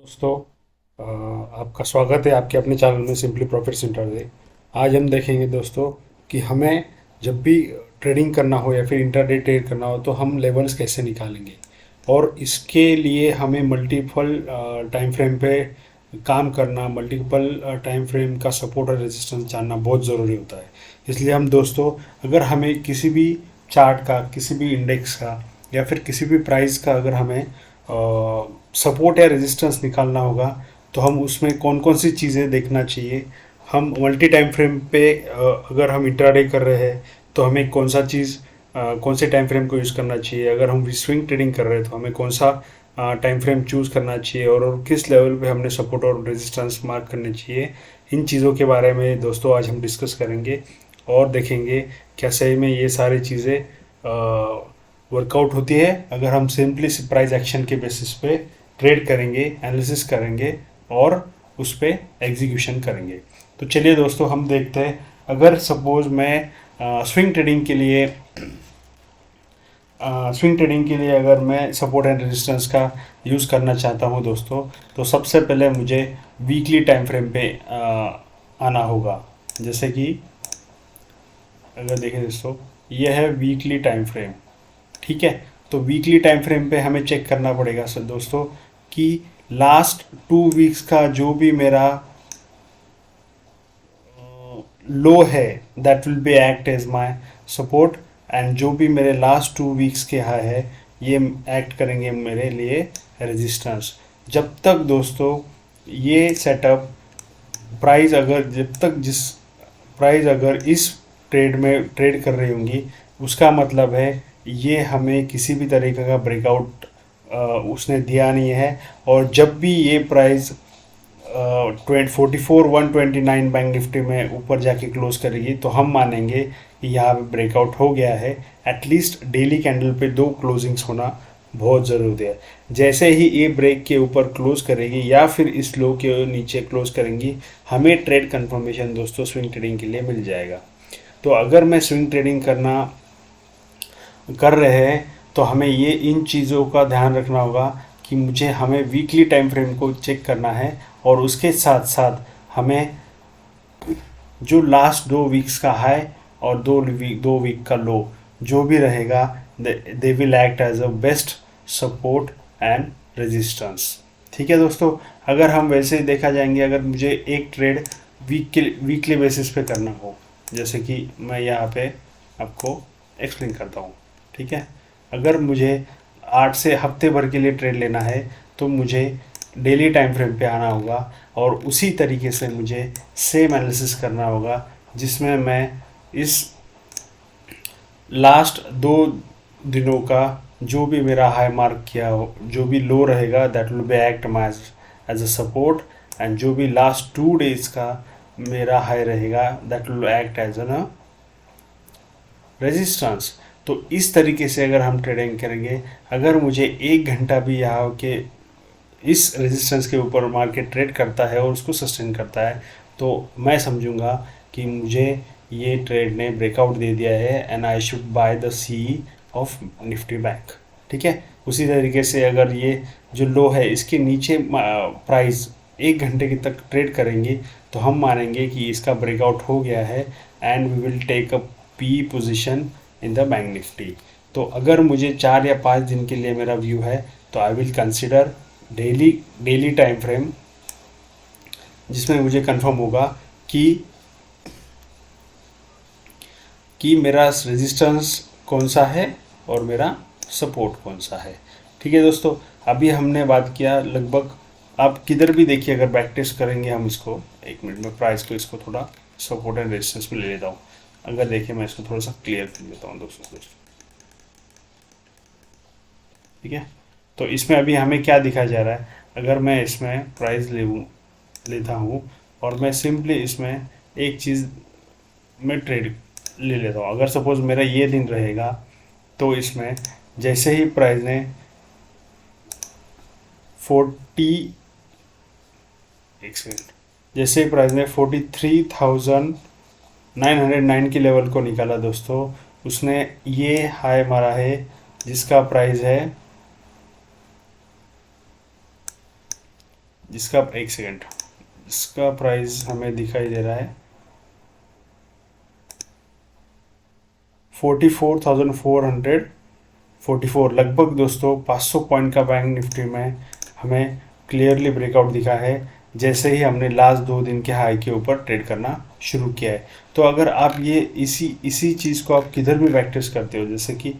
दोस्तों, आपका स्वागत है आपके अपने चैनल में सिंपली प्रॉफिट सेंटर से। आज हम देखेंगे दोस्तों कि हमें जब भी ट्रेडिंग करना हो या फिर इंट्राडे ट्रेड करना हो तो हम लेवल्स कैसे निकालेंगे, और इसके लिए हमें मल्टीपल टाइम फ्रेम पे काम करना, मल्टीपल टाइम फ्रेम का सपोर्ट और रेजिस्टेंस जानना बहुत ज़रूरी होता है। इसलिए हम दोस्तों, अगर हमें किसी भी चार्ट का, किसी भी इंडेक्स का या फिर किसी भी प्राइस का अगर हमें सपोर्ट या रेजिस्टेंस निकालना होगा तो हम उसमें कौन कौन सी चीज़ें देखना चाहिए। हम मल्टी टाइम फ्रेम पे अगर हम इंट्राडे कर रहे हैं तो हमें कौन सा चीज़, कौन से टाइम फ्रेम को यूज़ करना चाहिए। अगर हम स्विंग ट्रेडिंग कर रहे हैं तो हमें कौन सा टाइम फ्रेम चूज़ करना चाहिए, और किस लेवल पे हमने सपोर्ट और रेजिस्टेंस मार्क करने चाहिए। इन चीज़ों के बारे में दोस्तों आज हम डिस्कस करेंगे और देखेंगे क्या सही में ये सारी चीज़ें वर्कआउट होती है अगर हम सिंपली प्राइस एक्शन के बेसिस पे ट्रेड करेंगे, एनालिसिस करेंगे और उस पर एग्जीक्यूशन करेंगे। तो चलिए दोस्तों, हम देखते हैं। अगर सपोज मैं स्विंग ट्रेडिंग के लिए अगर मैं सपोर्ट एंड रेजिस्टेंस का यूज़ करना चाहता हूं दोस्तों, तो सबसे पहले मुझे वीकली टाइम फ्रेम पे आना होगा। जैसे कि अगर देखें दोस्तों, यह है वीकली टाइम फ्रेम। ठीक है, तो वीकली टाइम फ्रेम पे हमें चेक करना पड़ेगा सर दोस्तों कि लास्ट 2 वीक्स का जो भी मेरा लो है that will be act as my support, and जो भी मेरे लास्ट 2 वीक्स के हाई है ये एक्ट करेंगे मेरे लिए रेजिस्टेंस। जब तक दोस्तों ये सेटअप प्राइस अगर जब तक जिस प्राइस अगर इस ट्रेड में ट्रेड कर रही होंगी, उसका मतलब है ये हमें किसी भी तरीके का ब्रेकआउट उसने दिया नहीं है। और जब भी ये प्राइस 44,129 बैंक निफ्टी में ऊपर जाके क्लोज करेगी तो हम मानेंगे कि यहाँ पे ब्रेकआउट हो गया है। एटलीस्ट डेली कैंडल पे 2 क्लोजिंग्स होना बहुत ज़रूरी है। जैसे ही ये ब्रेक के ऊपर क्लोज करेगी या फिर इस लो के नीचे क्लोज करेंगी, हमें ट्रेड कंफर्मेशन दोस्तों स्विंग ट्रेडिंग के लिए मिल जाएगा। तो अगर मैं स्विंग ट्रेडिंग कर रहे हैं तो हमें ये इन चीज़ों का ध्यान रखना होगा कि हमें वीकली टाइम फ्रेम को चेक करना है, और उसके साथ साथ हमें जो लास्ट 2 वीक्स का हाई और 2 वीक का लो जो भी रहेगा, they will act as a best support and resistance. ठीक है दोस्तों, अगर हम वैसे ही देखा जाएंगे, अगर मुझे एक ट्रेड वीकली बेसिस पे करना हो, जैसे कि मैं यहाँ पे आपको एक्सप्लेन करता हूँ। ठीक है, अगर मुझे 8 से हफ्ते भर के लिए ट्रेड लेना है तो मुझे डेली टाइम फ्रेम पे आना होगा और उसी तरीके से मुझे सेम एनालिसिस करना होगा, जिसमें मैं इस लास्ट 2 दिनों का जो भी मेरा हाई मार्क किया हो, जो भी लो रहेगा that will be act as a support, and जो भी लास्ट 2 डेज का मेरा हाई रहेगा that will act as an resistance. तो इस तरीके से अगर हम ट्रेडिंग करेंगे, अगर मुझे 1 घंटा भी यहाँ के इस रेजिस्टेंस के ऊपर मार्केट ट्रेड करता है और उसको सस्टेन करता है, तो मैं समझूंगा कि मुझे ये ट्रेड ने ब्रेकआउट दे दिया है and I should buy the C of Nifty bank. ठीक है, उसी तरीके से अगर ये जो लो है इसके नीचे प्राइस 1 घंटे की तक ट्रेड करेंगे तो हम मानेंगे कि इसका ब्रेकआउट हो गया है and we will take a P position in the bank Nifty. तो अगर मुझे 4 या 5 दिन के लिए मेरा व्यू है तो I will consider daily time frame, जिसमें मुझे कंफर्म होगा कि मेरा रेजिस्टेंस कौन सा है और मेरा सपोर्ट कौन सा है। ठीक है दोस्तों, अभी हमने बात किया लगभग, आप किधर भी देखिए, अगर बैक टेस्ट करेंगे हम इसको, 1 मिनट में प्राइस को इसको थोड़ा सपोर्ट एंड रेजिस्टेंस में ले लेता हूँ। अगर देखिए मैं इसको थोड़ा सा क्लियर कर लेता हूँ दोस्तों। ठीक है, तो इसमें अभी हमें क्या दिखाया जा रहा है, अगर मैं इसमें प्राइस लेता हूँ और मैं सिंपली इसमें एक चीज़ में ट्रेड ले लेता हूँ। अगर सपोज मेरा ये दिन रहेगा तो इसमें जैसे ही प्राइस ने 40 एक सेकेंड जैसे ही प्राइस ने 43,909 के लेवल को निकाला दोस्तों, उसने ये हाई मारा है जिसका प्राइस है जिसका, एक सेकेंड, इसका प्राइस हमें दिखाई दे रहा है 44,444, लगभग दोस्तों 500 पॉइंट का बैंक निफ्टी में हमें क्लियरली ब्रेकआउट दिखा है, जैसे ही हमने लास्ट 2 दिन के हाई के ऊपर ट्रेड करना शुरू किया है। तो अगर आप ये इसी चीज़ को आप किधर भी प्रैक्टिस करते हो, जैसे कि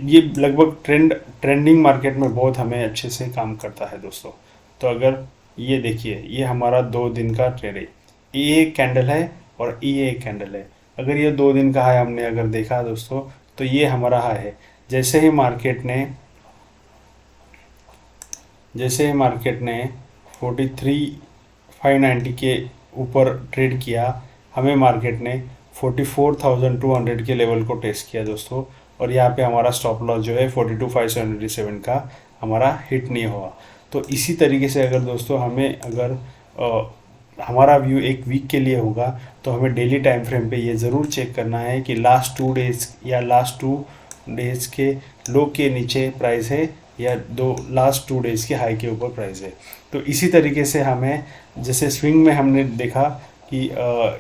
ये लगभग ट्रेंडिंग मार्केट में बहुत हमें अच्छे से काम करता है दोस्तों। तो अगर ये देखिए, ये हमारा 2 दिन का ट्रेड है, ये एक कैंडल है और ये एक कैंडल है। अगर ये 2 दिन का हाई हमने अगर देखा दोस्तों, तो ये हमारा हाई है। जैसे ही मार्केट ने 43,590 के ऊपर ट्रेड किया, हमें मार्केट ने 44,200 के लेवल को टेस्ट किया दोस्तों, और यहाँ पे हमारा स्टॉप लॉस जो है 42,577 का हमारा हिट नहीं हुआ। तो इसी तरीके से अगर दोस्तों हमें अगर हमारा व्यू एक वीक के लिए होगा, तो हमें डेली टाइम फ्रेम पे ये ज़रूर चेक करना है कि लास्ट 2 डेज़ या लास्ट 2 डेज़ के लो के नीचे प्राइस है या लास्ट 2 डेज़ के हाई के ऊपर प्राइस है। तो इसी तरीके से हमें, जैसे स्विंग में हमने देखा कि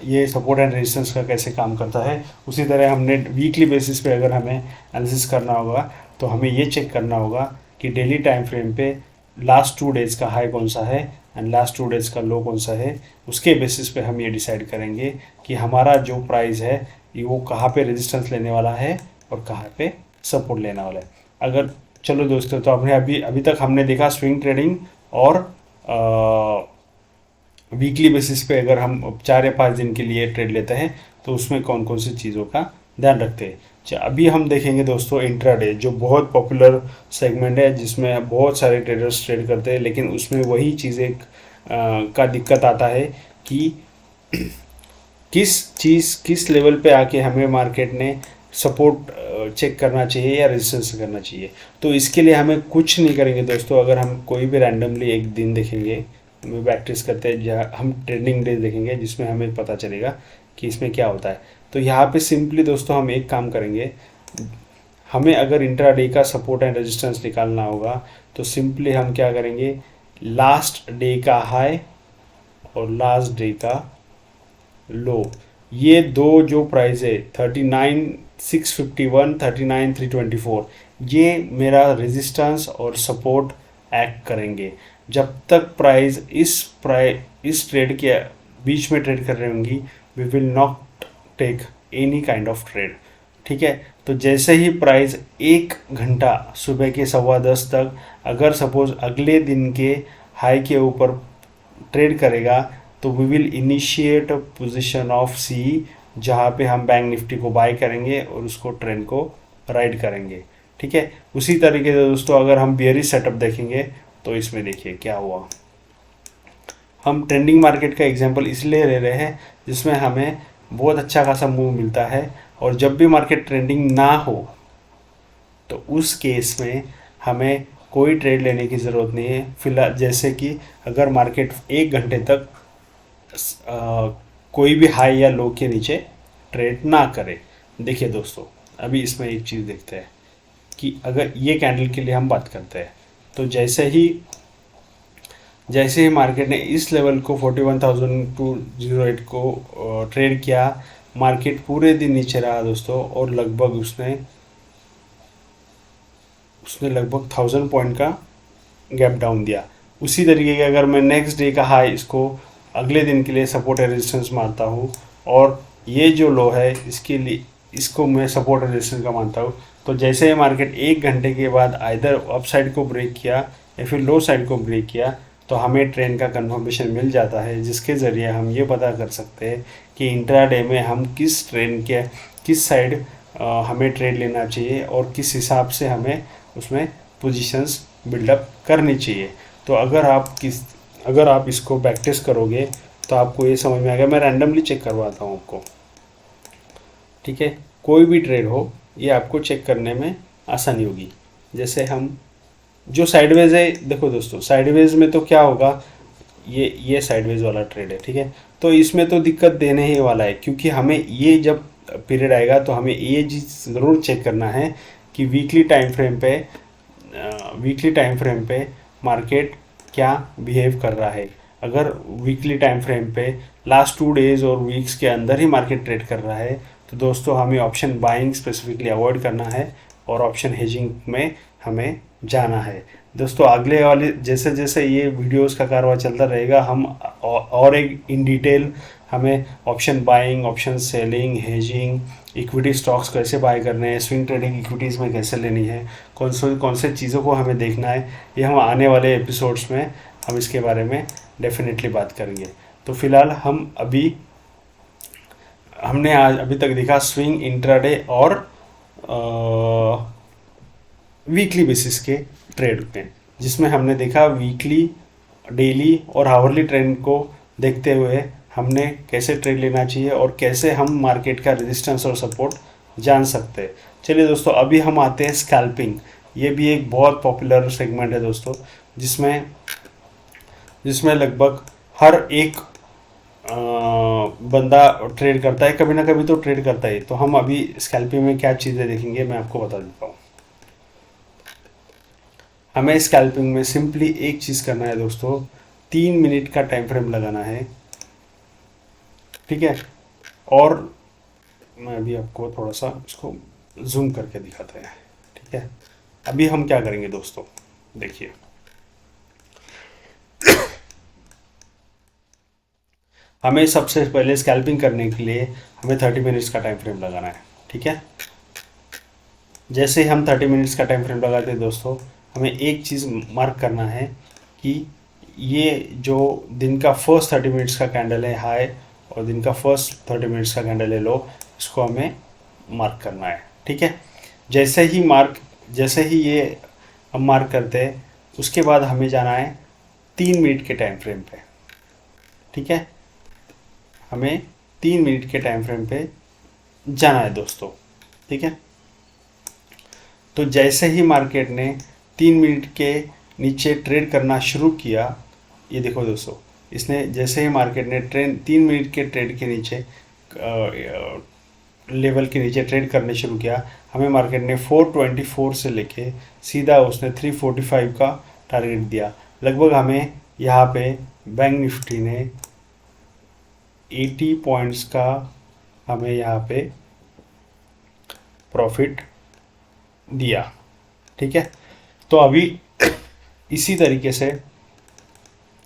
ये सपोर्ट एंड रेजिस्टेंस का कैसे काम करता है, उसी तरह हमने वीकली बेसिस पे अगर हमें एनालिसिस करना होगा, तो हमें ये चेक करना होगा कि डेली टाइम फ्रेम पे लास्ट 2 डेज़ का हाई कौन सा है एंड लास्ट 2 डेज़ का लो कौन सा है। उसके बेसिस पे हम ये डिसाइड करेंगे कि हमारा जो प्राइस है वो कहाँ पे रेजिस्टेंस लेने वाला है और कहाँ पे सपोर्ट लेने वाला है। अगर चलो दोस्तों, तो आपने अभी तक हमने देखा स्विंग ट्रेडिंग और वीकली बेसिस पे अगर हम 4 या 5 दिन के लिए ट्रेड लेते हैं तो उसमें कौन कौन सी चीज़ों का ध्यान रखते हैं। अभी हम देखेंगे दोस्तों इंट्राडे, जो बहुत पॉपुलर सेगमेंट है, जिसमें बहुत सारे ट्रेडर्स ट्रेड करते हैं, लेकिन उसमें वही चीज़ें का दिक्कत आता है कि किस लेवल पे आके हमें मार्केट ने सपोर्ट चेक करना चाहिए या रेजिस्टेंस करना चाहिए। तो इसके लिए हमें कुछ नहीं करेंगे दोस्तों, अगर हम कोई भी रैंडमली एक दिन देखेंगे, हम प्रैक्टिस करते हैं, जहाँ हम ट्रेडिंग डेज देखेंगे जिसमें हमें पता चलेगा कि इसमें क्या होता है। तो यहाँ पे सिंपली दोस्तों हम एक काम करेंगे, हमें अगर इंट्राडे का सपोर्ट एंड रेजिस्टेंस निकालना होगा, तो सिंपली हम क्या करेंगे, लास्ट डे का हाई और लास्ट डे का लो, ये दो जो प्राइस है 39,651, 39,324, ये मेरा रेजिस्टेंस और सपोर्ट एक्ट करेंगे। जब तक प्राइस इस ट्रेड के बीच में ट्रेड कर रही होंगी, we will not take any kind of trade. ठीक है, तो जैसे ही प्राइस 1 घंटा सुबह के 10:15 तक अगर सपोज अगले दिन के हाई के ऊपर ट्रेड करेगा, तो we will initiate position of C, जहाँ पे हम बैंक निफ्टी को बाय करेंगे और उसको ट्रेंड को राइड करेंगे। ठीक है, उसी तरीके से दोस्तों अगर हम बियरिश सेटअप देखेंगे, तो इसमें देखिए क्या हुआ। हम ट्रेंडिंग मार्केट का एग्जांपल इसलिए ले रहे हैं जिसमें हमें बहुत अच्छा खासा मूव मिलता है, और जब भी मार्केट ट्रेंडिंग ना हो तो उस केस में हमें कोई ट्रेड लेने की ज़रूरत नहीं है फिलहाल। जैसे कि अगर मार्केट 1 घंटे तक कोई भी हाई या लो के नीचे ट्रेड ना करे। देखिए दोस्तों, अभी इसमें एक चीज़ देखते हैं कि अगर ये कैंडल के लिए हम बात करते हैं, तो जैसे ही मार्केट ने इस लेवल को 41,208 को ट्रेड किया, मार्केट पूरे दिन नीचे रहा दोस्तों, और लगभग उसने लगभग 1000 पॉइंट का गैप डाउन दिया। उसी तरीके के अगर मैं नेक्स्ट डे का हाई इसको अगले दिन के लिए सपोर्ट और रेजिस्टेंस मानता हूँ, और ये जो लो है इसके लिए इसको मैं सपोर्ट और रेजिस्टेंस का मानता हूँ, तो जैसे ही मार्केट 1 घंटे के बाद आइदर अप साइड को ब्रेक किया या फिर लो साइड को ब्रेक किया, तो हमें ट्रेंड का कंफर्मेशन मिल जाता है, जिसके ज़रिए हम ये पता कर सकते हैं कि इंट्राडे में हम किस ट्रेंड के किस साइड हमें ट्रेड लेना चाहिए और किस हिसाब से हमें उसमें पोजीशंस बिल्डअप करनी चाहिए। तो अगर आप इसको प्रैक्टिस करोगे तो आपको ये समझ में आएगा। मैं रैंडमली चेक करवाता हूँ आपको, ठीक है, कोई भी ट्रेड हो ये आपको चेक करने में आसानी होगी। जैसे हम जो साइडवेज है, देखो दोस्तों साइडवेज में तो क्या होगा, ये साइडवेज वाला ट्रेड है, ठीक है, तो इसमें तो दिक्कत देने ही वाला है, क्योंकि हमें ये जब पीरियड आएगा तो हमें ये चीज़ ज़रूर चेक करना है कि वीकली टाइम फ्रेम पे मार्केट क्या बिहेव कर रहा है। अगर वीकली टाइम फ्रेम पे लास्ट 2 डेज और वीक्स के अंदर ही मार्केट ट्रेड कर रहा है तो दोस्तों हमें ऑप्शन बाइंग स्पेसिफिकली अवॉइड करना है और ऑप्शन हेजिंग में हमें जाना है। दोस्तों अगले वाले जैसे जैसे ये वीडियोस का कारवा चलता रहेगा हम और एक इन डिटेल हमें option buying, option selling, hedging, equity stocks कैसे बाय करने हैं, स्विंग ट्रेडिंग इक्विटीज़ में कैसे लेनी है, कौन से चीज़ों को हमें देखना है, ये हम आने वाले एपिसोड्स में हम इसके बारे में डेफिनेटली बात करेंगे। तो फिलहाल हमने आज अभी तक देखा स्विंग, इंट्राडे और वीकली बेसिस के ट्रेड में, जिसमें हमने देखा वीकली, डेली और आवर्ली ट्रेंड को देखते हुए हमने कैसे ट्रेड लेना चाहिए और कैसे हम मार्केट का रेजिस्टेंस और सपोर्ट जान सकते हैं। चलिए दोस्तों अभी हम आते हैं स्कैल्पिंग। ये भी एक बहुत पॉपुलर सेगमेंट है दोस्तों, जिसमें लगभग हर एक बंदा ट्रेड करता है, कभी ना कभी तो ट्रेड करता है। तो हम अभी स्कैल्पिंग में क्या चीज़ें देखेंगे मैं आपको बता देता हूँ। हमें स्कैल्पिंग में सिंपली एक चीज़ करना है दोस्तों, 3 मिनट का टाइम फ्रेम लगाना है, ठीक है। और मैं अभी आपको थोड़ा सा इसको जूम करके दिखाते हैं, ठीक है। अभी हम क्या करेंगे दोस्तों, देखिए हमें सबसे पहले स्कैल्पिंग करने के लिए हमें 30 मिनट्स का टाइम फ्रेम लगाना है, ठीक है। जैसे हम 30 मिनट्स का टाइम फ्रेम लगाते हैं दोस्तों, हमें एक चीज़ मार्क करना है कि ये जो दिन का फर्स्ट 30 मिनट्स का कैंडल है हाई और दिन का फर्स्ट 30 मिनट्स का कैंडल है लो, इसको हमें मार्क करना है, ठीक है। जैसे ही ये हम मार्क करते हैं उसके बाद हमें जाना है 3 मिनट के टाइम फ्रेम पे, ठीक है। हमें 3 मिनट के टाइम फ्रेम पे जाना है दोस्तों, ठीक है। तो जैसे ही मार्केट ने 3 मिनट के नीचे ट्रेड करना शुरू किया, ये देखो दोस्तों, इसने जैसे ही मार्केट ने 3 मिनट के ट्रेड के नीचे लेवल के नीचे ट्रेड करने शुरू किया, हमें मार्केट ने 424 से लेके सीधा उसने 345 का टारगेट दिया। लगभग हमें यहाँ पे बैंक निफ्टी ने 80 पॉइंट्स का हमें यहाँ पे प्रॉफिट दिया, ठीक है। तो अभी इसी तरीके से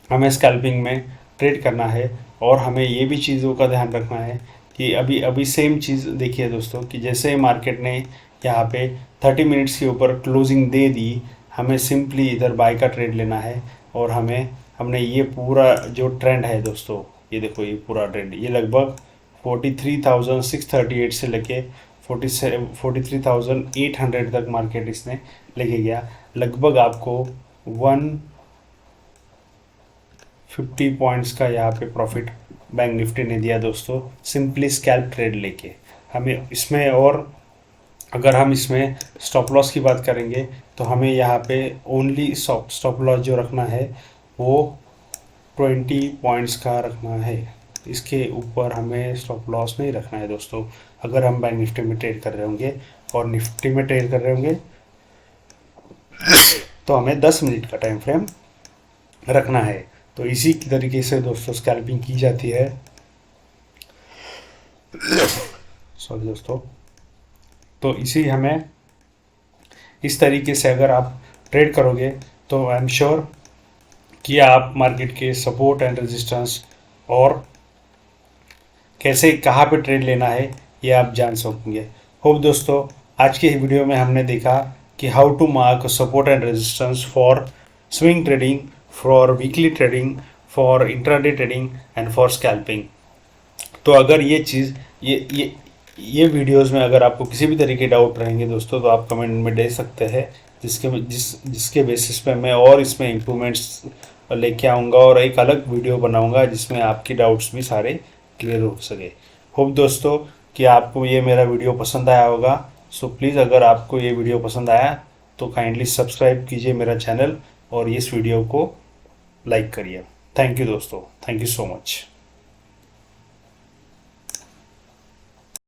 हमें स्कैल्पिंग में ट्रेड करना है और हमें ये भी चीज़ों का ध्यान रखना है कि अभी सेम चीज़ देखिए दोस्तों कि जैसे मार्केट ने यहाँ पे 30 मिनट्स के ऊपर क्लोजिंग दे दी, हमें सिंपली इधर बाय का ट्रेड लेना है। और हमने ये पूरा जो ट्रेंड है दोस्तों, ये देखो ये पूरा ट्रेंड, ये लगभग 43,638 से लेके 43,800 तक मार्केट इसने लेके गया। लगभग आपको 150 पॉइंट्स का यहाँ पे प्रॉफिट बैंक निफ्टी ने दिया दोस्तों, सिंपली स्कैल्प ट्रेड लेके। हमें इसमें, और अगर हम इसमें स्टॉप लॉस की बात करेंगे तो हमें यहाँ पे ओनली स्टॉप लॉस जो रखना है वो 20 पॉइंट्स का रखना है, इसके ऊपर हमें स्टॉप लॉस नहीं रखना है दोस्तों। अगर हम बैंक निफ्टी में ट्रेड कर रहे होंगे और निफ्टी में ट्रेड कर रहे होंगे तो हमें 10 मिनट का टाइम फ्रेम रखना है। तो इसी तरीके से दोस्तों स्कैल्पिंग की जाती है। सॉरी दोस्तों, तो हमें इस तरीके से अगर आप ट्रेड करोगे तो आई एम श्योर कि आप मार्केट के सपोर्ट एंड रेजिस्टेंस और कैसे कहाँ पे ट्रेड लेना है ये आप जान सकेंगे। होप दोस्तों आज के वीडियो में हमने देखा कि how to mark support and resistance for swing trading, for weekly trading, for intraday trading and for scalping. तो अगर ये चीज़ ये वीडियोस में अगर आपको किसी भी तरीके डाउट रहेंगे दोस्तों तो आप कमेंट में दे सकते हैं, जिसके बेसिस पे मैं और इसमें इम्प्रूवमेंट्स लेके आऊँगा और एक अलग वीडियो बनाऊँगा जिसमें आपकी डाउट्स भी सारे क्लियर हो सके। होप दोस्तों कि आपको ये मेरा वीडियो पसंद आया होगा। सो प्लीज़ अगर आपको ये वीडियो पसंद आया तो काइंडली सब्सक्राइब कीजिए मेरा चैनल और इस वीडियो को लाइक करिए। थैंक यू दोस्तों, थैंक यू सो मच।